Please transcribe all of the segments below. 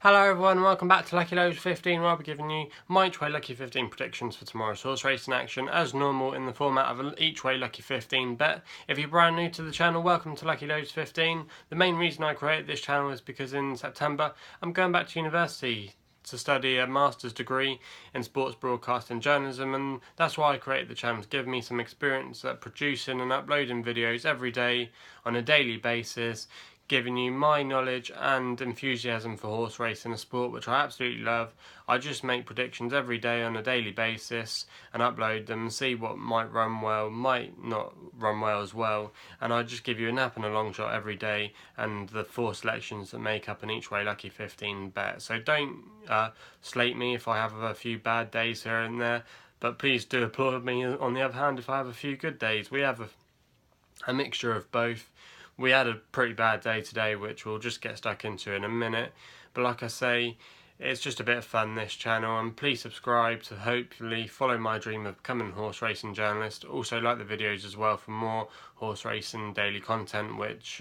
Hello everyone, welcome back to Lucky Loads 15, where I'll be giving you my each way Lucky 15 predictions for tomorrow's horse racing action, as normal in the format of an each way Lucky 15 bet. If you're brand new to the channel, welcome to Lucky Loads 15. The main reason I created this channel is because in September I'm going back to university to study a master's degree in sports broadcasting journalism, and that's why I created the channel, to give me some experience at producing and uploading videos every day on a daily basis, giving you my knowledge and enthusiasm for horse racing, a sport which I absolutely love. I just make predictions every day on a daily basis and upload them and see what might run well, might not run well as well, and I just give you a nap and a long shot every day and the 4 selections that make up an each way Lucky 15 bet. So don't slate me if I have a few bad days here and there, but please do applaud me on the other hand if I have a few good days. We have a mixture of both. We had a pretty bad day today, which we'll just get stuck into in a minute, but like I say, it's just a bit of fun, this channel, and please subscribe to hopefully follow my dream of becoming a horse racing journalist. Also like the videos as well for more horse racing daily content, which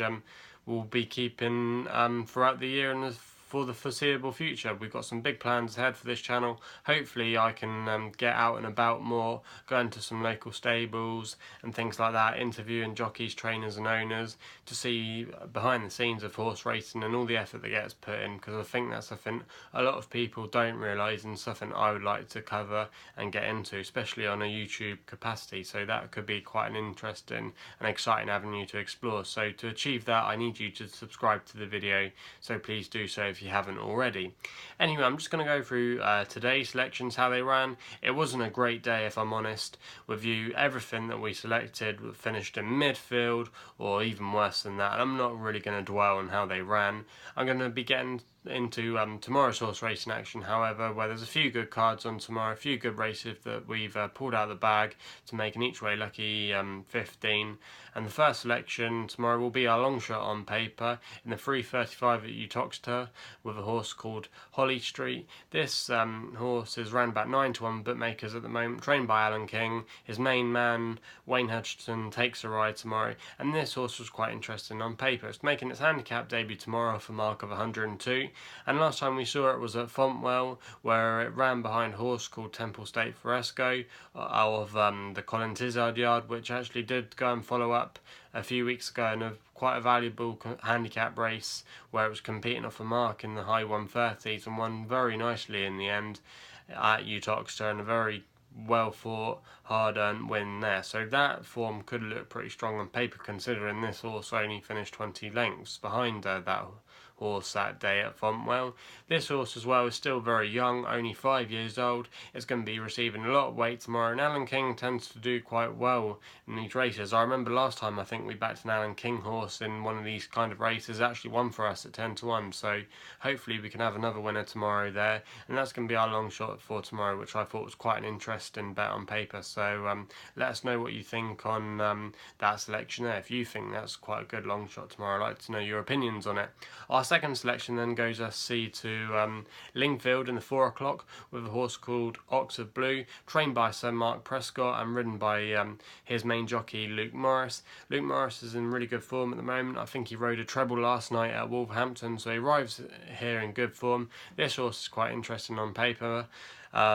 we'll be keeping throughout the year and for the foreseeable future. We've got some big plans ahead for this channel. Hopefully I can get out and about more, go into some local stables and things like that, interviewing jockeys, trainers and owners to see behind the scenes of horse racing and all the effort that gets put in, because I think that's something a lot of people don't realise and something I would like to cover and get into, especially on a YouTube capacity. So that could be quite an interesting and exciting avenue to explore. So to achieve that, I need you to subscribe to the video, so please do so if you haven't already. Anyway, I'm just going to go through today's selections, how they ran. It wasn't a great day, if I'm honest with you. Everything that we selected finished in midfield or even worse than that. I'm not really going to dwell on how they ran. I'm going to be getting into tomorrow's horse racing action, however, where there's a few good cards on tomorrow, a few good races that we've pulled out of the bag to make an each way Lucky 15. And the first selection tomorrow will be our Longshot on paper in the 3:35 at Uttoxeter with a horse called Holly Street. This horse is ran about 9-1 bookmakers at the moment, trained by Alan King. His main man Wayne Hutchinson takes a ride tomorrow, and this horse was quite interesting on paper. It's making its handicap debut tomorrow off a mark of 102, and last time we saw it was at Fontwell, where it ran behind a horse called Temple State Fresco of the Colin Tizard yard, which actually did go and follow up a few weeks ago in quite a valuable handicap race where it was competing off a mark in the high 130s and won very nicely in the end at Uttoxeter, and a very well fought, hard earned win there. So that form could look pretty strong on paper, considering this horse only finished 20 lengths behind that horse that day at Fontwell. This horse as well is still very young, only 5 years old. It's going to be receiving a lot of weight tomorrow, and Alan King tends to do quite well in these races. I remember last time I think we backed an Alan King horse in one of these kind of races, actually won for us at 10-1, so hopefully we can have another winner tomorrow there, and that's going to be our long shot for tomorrow, which I thought was quite an interesting bet on paper. So let us know what you think on that selection there. If you think that's quite a good long shot tomorrow, I'd like to know your opinions on it. Our second selection then goes us to Lingfield in the 4 o'clock with a horse called Ox of Blue, trained by Sir Mark Prescott and ridden by his main jockey Luke Morris. Luke Morris is in really good form at the moment. I think he rode a treble last night at Wolverhampton, so he arrives here in good form. This horse is quite interesting on paper,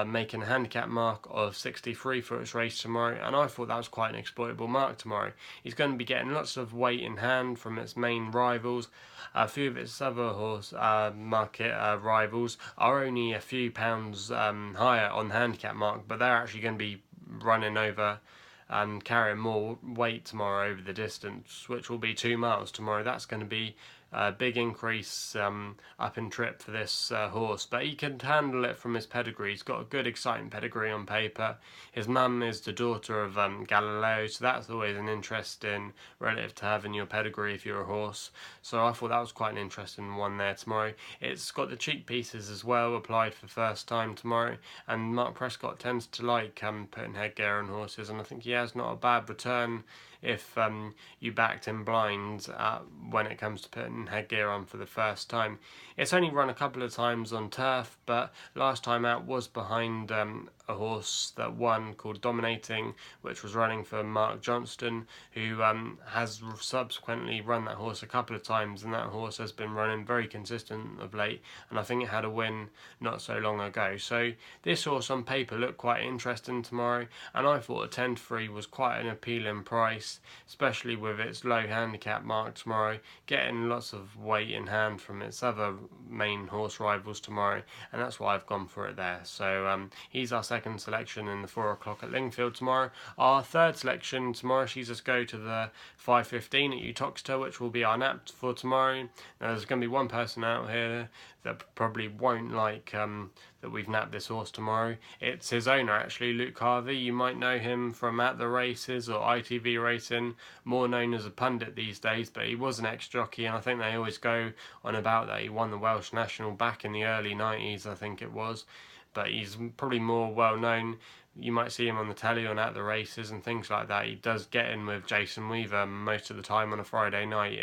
making a handicap mark of 63 for its race tomorrow, and I thought that was quite an exploitable mark tomorrow. He's going to be getting lots of weight in hand from its main rivals. A few of its other horse market rivals are only a few pounds higher on the handicap mark, but they're actually going to be running over and carrying more weight tomorrow over the distance, which will be 2 miles tomorrow. That's going to be a big increase up in trip for this horse, but he can handle it from his pedigree. He's got a good exciting pedigree on paper. His mum is the daughter of Galileo, so that's always an interesting relative to have in your pedigree if you're a horse. So I thought that was quite an interesting one there tomorrow. It's got the cheek pieces as well, applied for first time tomorrow, and Mark Prescott tends to like putting headgear on horses, and I think he has not a bad return if you backed him blind when it comes to putting headgear on for the first time. It's only run a couple of times on turf, but last time out was behind a horse that won called Dominating, which was running for Mark Johnston, who has subsequently run that horse a couple of times, and that horse has been running very consistent of late, and I think it had a win not so long ago. So this horse on paper looked quite interesting tomorrow, and I thought a 10-3 was quite an appealing price, especially with its low handicap mark tomorrow, getting lots of weight in hand from its other main horse rivals tomorrow, and that's why I've gone for it there. So he's our second selection in the 4 o'clock at Lingfield tomorrow. Our third selection tomorrow sees us go to the 5:15 at Uttoxeter, which will be our nap for tomorrow. Now, there's going to be one person out here that probably won't like that we've napped this horse tomorrow. It's his owner, actually, Luke Harvey. You might know him from At the Races or ITV Racing, more known as a pundit these days, but he was an ex-jockey, and I think they always go on about that. He won the Welsh National back in the early 90s, I think it was, but he's probably more well known. You might see him on the telly on At the Races and things like that. He does get in with Jason Weaver most of the time on a Friday night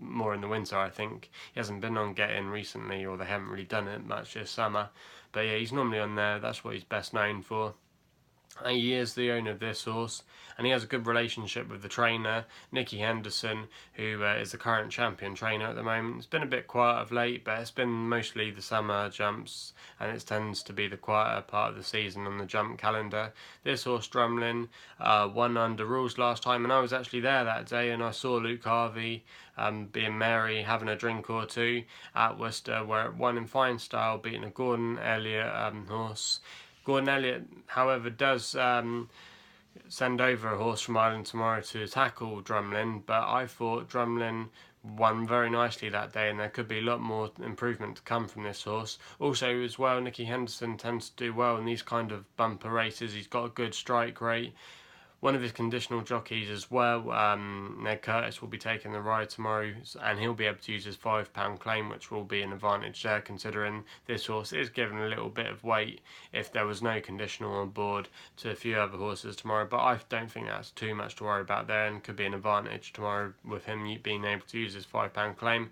more in the winter, I think. He hasn't been on Get In recently, or they haven't really done it much this summer. But yeah, he's normally on there. That's what he's best known for. He is the owner of this horse, and he has a good relationship with the trainer, Nicky Henderson, who is the current champion trainer at the moment. It's been a bit quiet of late, but it's been mostly the summer jumps, and it tends to be the quieter part of the season on the jump calendar. This horse, Drumlynn, won under rules last time, and I was actually there that day, and I saw Luke Harvey being merry, having a drink or two at Worcester, where it won in fine style, beating a Gordon Elliott horse. Gordon Elliott, however, does send over a horse from Ireland tomorrow to tackle Drumlynn, but I thought Drumlynn won very nicely that day, and there could be a lot more improvement to come from this horse. Also, as well, Nicky Henderson tends to do well in these kind of bumper races. He's got a good strike rate. One of his conditional jockeys as well, Ned Curtis, will be taking the ride tomorrow, and he'll be able to use his £5 claim, which will be an advantage there, considering this horse is given a little bit of weight if there was no conditional on board to a few other horses tomorrow. But I don't think that's too much to worry about there, and could be an advantage tomorrow with him being able to use his £5 claim.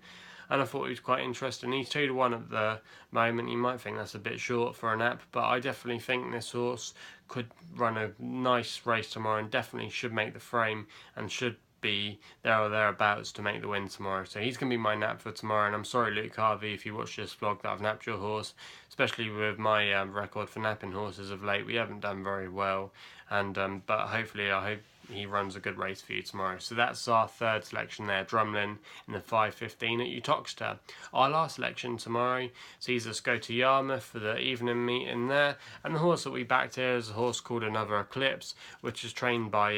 And I thought he was quite interesting. He's 2-1 at the moment. You might think that's a bit short for a nap, but I definitely think this horse could run a nice race tomorrow, and definitely should make the frame, and should be there or thereabouts to make the win tomorrow. So he's going to be my nap for tomorrow, and I'm sorry, Luke Harvey, if you watch this vlog, that I've napped your horse, especially with my record for napping horses of late. We haven't done very well, and but hopefully I hope he runs a good race for you tomorrow. So that's our third selection there, Drumlynn in the 5:15 at Uttoxeter. Our last selection tomorrow sees us go to Yarmouth for the evening meeting there, and the horse that we backed here is a horse called Another Eclipse, which is trained by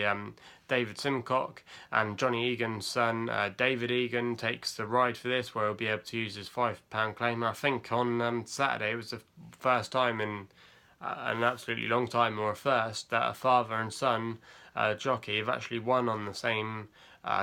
David Simcock, and Johnny Egan's son, David Egan, takes the ride for this, where he'll be able to use his £5 claim. I think on Saturday it was the first time in an absolutely long time, or a first, that a father and son jockey have actually won on the same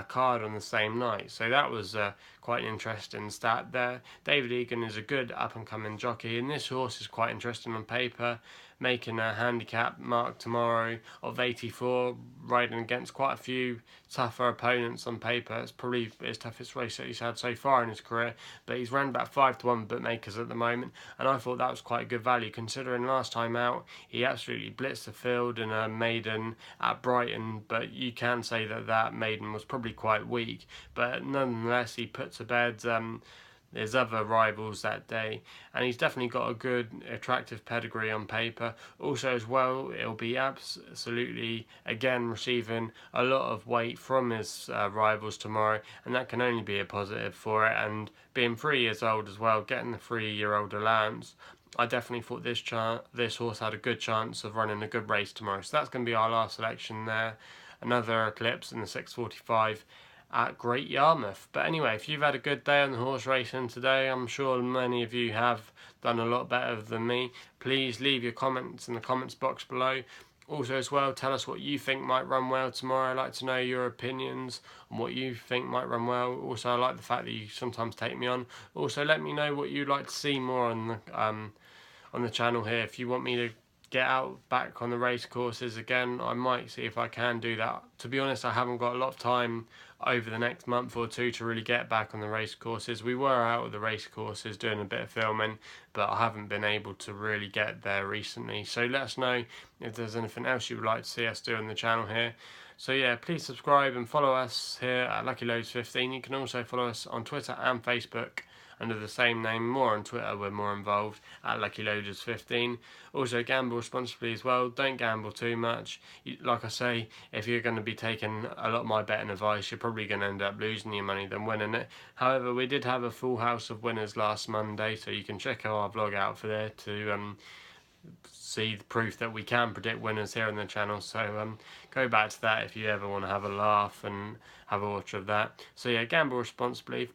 card on the same night. So that was quite an interesting stat there. David Egan is a good up-and-coming jockey, and this horse is quite interesting on paper, making a handicap mark tomorrow of 84, riding against quite a few tougher opponents on paper. It's probably his toughest race that he's had so far in his career, but he's run about 5-1 bookmakers at the moment, and I thought that was quite a good value, considering last time out he absolutely blitzed the field in a maiden at Brighton, but you can say that that maiden was probably quite weak, but nonetheless he put to bed his other rivals that day, and he's definitely got a good attractive pedigree on paper. Also as well, it'll be absolutely again receiving a lot of weight from his rivals tomorrow, and that can only be a positive for it. And being 3 years old as well, getting the 3-year-old allowance, I definitely thought this horse had a good chance of running a good race tomorrow. So that's going to be our last selection there. Another Eclipse in the 6:45 at Great Yarmouth. But anyway, if you've had a good day on the horse racing today, I'm sure many of you have done a lot better than me. Please leave your comments in the comments box below. Also as well, tell us what you think might run well tomorrow. I'd like to know your opinions on what you think might run well. Also, I like the fact that you sometimes take me on. Also, let me know what you'd like to see more on the channel here. If you want me to get out back on the race courses again. I might see if I can do that. To be honest, I haven't got a lot of time over the next month or two to really get back on the race courses. We were out of the race courses doing a bit of filming, but I haven't been able to really get there recently. So let us know if there's anything else you would like to see us do on the channel here. So yeah, please subscribe and follow us here at LuckyLoads15. You can also follow us on Twitter and Facebook under the same name. More on Twitter, we're more involved at LuckyLoaders15. Also, gamble responsibly as well. Don't gamble too much. Like I say, if you're going to be taking a lot of my betting advice, you're probably going to end up losing your money than winning it. However, we did have a full house of winners last Monday, so you can check our vlog out for there to see the proof that we can predict winners here on the channel. So go back to that if you ever want to have a laugh and have a watch of that. So yeah, gamble responsibly.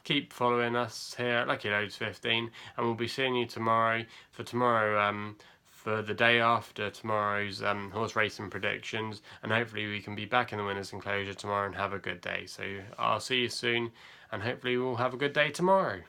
Keep following us here at LuckyLoads15, and we'll be seeing you tomorrow for the day after tomorrow's horse racing predictions, and hopefully we can be back in the winners' enclosure tomorrow and have a good day. So I'll see you soon, and hopefully we'll have a good day tomorrow.